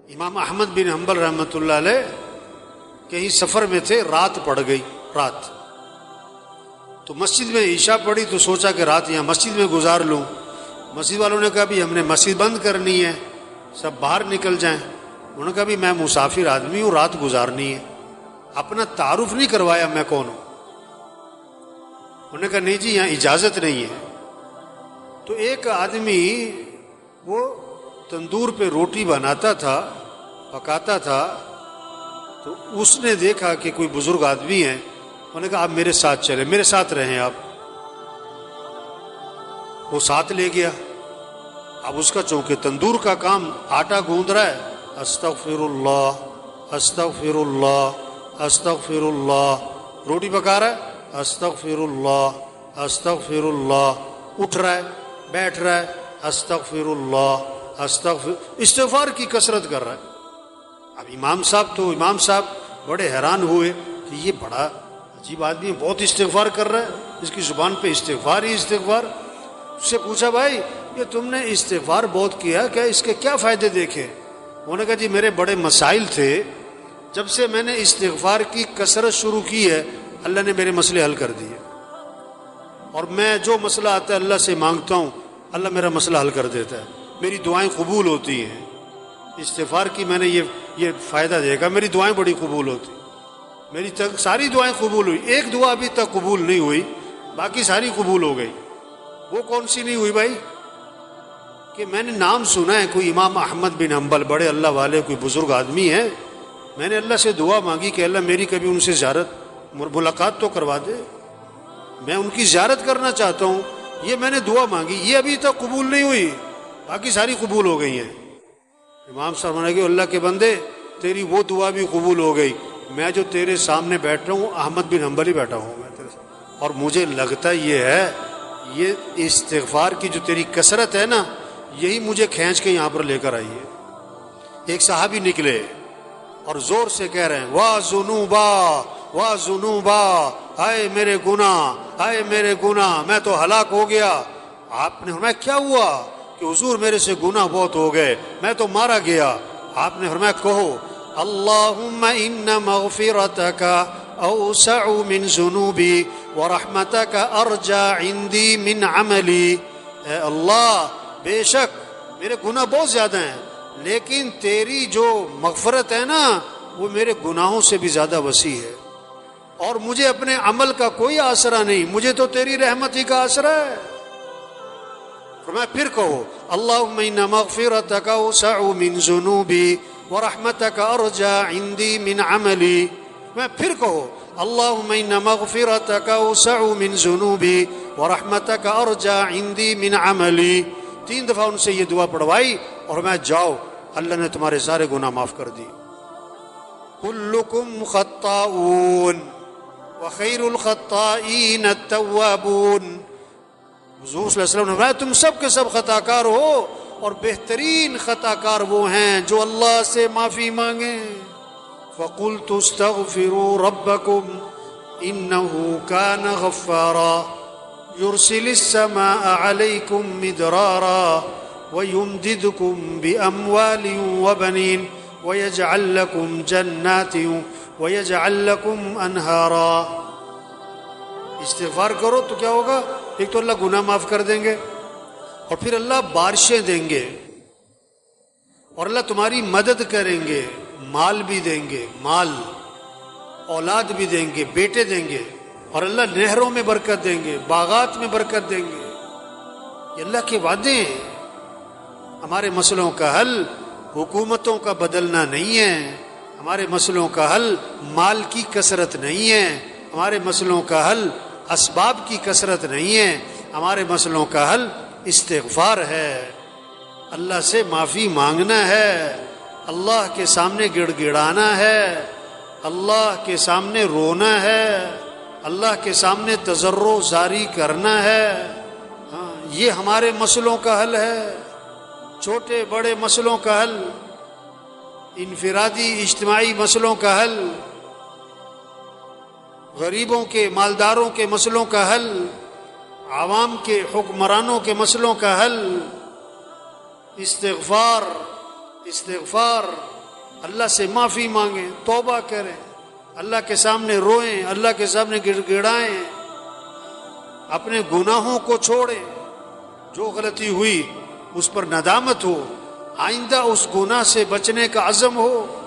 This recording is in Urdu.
امام احمد بن حنبل رحمۃ اللہ علیہ کہیں سفر میں تھے، رات پڑ گئی، رات تو مسجد میں عشاء پڑھی تو سوچا کہ رات یہاں مسجد میں گزار لوں۔ مسجد والوں نے کہا بھی ہم نے مسجد بند کرنی ہے، سب باہر نکل جائیں۔ انہوں نے کہا بھی میں مسافر آدمی ہوں، رات گزارنی ہے۔ اپنا تعارف نہیں کروایا میں کون ہوں۔ انہوں نے کہا نہیں جی یہاں اجازت نہیں ہے۔ تو ایک آدمی وہ تندور پہ روٹی بناتا تھا، پکاتا تھا، تو اس نے دیکھا کہ کوئی بزرگ آدمی ہیں۔ انہوں نے کہا آپ میرے ساتھ چلیں، میرے ساتھ رہیں آپ۔ وہ ساتھ لے گیا۔ اب اس کا چونکہ تندور کا کام، آٹا گوندھ رہا ہے، استغفر اللہ استغفر اللہ استغفر اللہ، روٹی پکا رہا ہے، استغفر اللہ استغفر اللہ، اٹھ رہا ہے، بیٹھ رہا ہے، استغفر اللہ استغفار کی کثرت کر رہا ہے۔ اب امام صاحب بڑے حیران ہوئے کہ یہ بڑا عجیب آدمی، بہت استغفار کر رہا ہے، اس کی زبان پہ استغفار ہی استغفار۔ اس سے پوچھا بھائی یہ تم نے استغفار بہت کیا، کیا اس کے کیا فائدے دیکھے؟ انہوں نے کہا جی میرے بڑے مسائل تھے، جب سے میں نے استغفار کی کثرت شروع کی ہے اللہ نے میرے مسئلے حل کر دیے، اور میں جو مسئلہ آتا ہے اللہ سے مانگتا ہوں اللہ میرا مسئلہ حل کر دیتا ہے، میری دعائیں قبول ہوتی ہیں۔ استغفار کی میں نے یہ فائدہ دیکھا، میری دعائیں بڑی قبول ہوتی، میری ساری دعائیں قبول ہوئی، ایک دعا ابھی تک قبول نہیں ہوئی، باقی ساری قبول ہو گئی۔ وہ کون سی نہیں ہوئی بھائی؟ کہ میں نے نام سنا ہے کوئی امام احمد بن حنبل، بڑے اللہ والے، کوئی بزرگ آدمی ہے، میں نے اللہ سے دعا مانگی کہ اللہ میری کبھی ان سے زیارت ملاقات تو کروا دے، میں ان کی زیارت کرنا چاہتا ہوں، یہ میں نے دعا مانگی، یہ ابھی تک قبول نہیں ہوئی، باقی ساری قبول ہو گئی ہیں۔ امام صاحب نے کہا اللہ کے بندے تیری وہ دعا بھی قبول ہو گئی، میں جو تیرے سامنے بیٹھ رہا ہوں احمد بن حنبل ہی بیٹھا ہوں میں تیرے سامنے، اور مجھے لگتا یہ ہے یہ استغفار کی جو تیری کثرت ہے نا یہی مجھے کھینچ کے یہاں پر لے کر آئی ہے۔ ایک صحابی نکلے اور زور سے کہہ رہے ہیں واہ ذنوبا، ہائے میرے گناہ، ہائے میرے گناہ، میں تو ہلاک ہو گیا۔ آپ نے فرمایا کیا ہوا؟ کہ حضور میرے سے گناہ بہت ہو گئے، میں تو مارا گیا۔ آپ نے فرمایا کہو اللہم ان مغفرتک اوسع من ذنوبی ورحمتک ارجى عندی من عملی۔ اے اللہ بے شک میرے گناہ بہت زیادہ ہیں، لیکن تیری جو مغفرت ہے نا وہ میرے گناہوں سے بھی زیادہ وسیع ہے، اور مجھے اپنے عمل کا کوئی آسرا نہیں، مجھے تو تیری رحمت ہی کا آسرا ہے۔ فرمایا پھر کہو اللہم ان مغفرتک اوسع من ذنوبی ورحمتک ارجى عندی من عملی۔ میں پھر کہو اللہم ان مغفرتک اوسع من ذنوبی ورحمتک ارجى عندی من عملی۔ 3 دفعہ ان سے یہ دعا پڑھوائی اور میں جاؤ اللہ نے تمہارے سارے گناہ معاف کر دی۔ کلکم خطاؤون وخیر الخطائین التوابون۔ حضور صلی اللہ علیہ وسلم نے فرمایا تم سب کے سب خطا کار ہو، اور بہترین خطا کار وہ ہیں جو اللہ سے معافی مانگیں۔ فقلت استغفروا ربکم انہ کان غفارا یرسل السماء علیکم مدرارا ویمددکم باموال وبنین ویجعل لکم جنات ویجعل لکم انہارا۔ استغفار کرو تو کیا ہوگا؟ ایک تو اللہ گناہ معاف کر دیں گے، اور پھر اللہ بارشیں دیں گے، اور اللہ تمہاری مدد کریں گے، مال بھی دیں گے، مال اولاد بھی دیں گے، بیٹے دیں گے، اور اللہ نہروں میں برکت دیں گے، باغات میں برکت دیں گے۔ یہ اللہ کے وعدے ہیں۔ ہمارے مسئلوں کا حل حکومتوں کا بدلنا نہیں ہے، ہمارے مسئلوں کا حل مال کی کثرت نہیں ہے، ہمارے مسئلوں کا حل اسباب کی کثرت نہیں ہے، ہمارے مسئلوں کا حل استغفار ہے، اللہ سے معافی مانگنا ہے، اللہ کے سامنے گڑ گڑانا ہے، اللہ کے سامنے رونا ہے، اللہ کے سامنے تضرع زاری کرنا ہے۔ یہ ہمارے مسئلوں کا حل ہے، چھوٹے بڑے مسئلوں کا حل، انفرادی اجتماعی مسئلوں کا حل، غریبوں کے مالداروں کے مسئلوں کا حل، عوام کے حکمرانوں کے مسئلوں کا حل استغفار، استغفار۔ اللہ سے معافی مانگیں، توبہ کریں، اللہ کے سامنے روئیں، اللہ کے سامنے گڑ گڑائیں، اپنے گناہوں کو چھوڑیں، جو غلطی ہوئی اس پر ندامت ہو، آئندہ اس گناہ سے بچنے کا عزم ہو،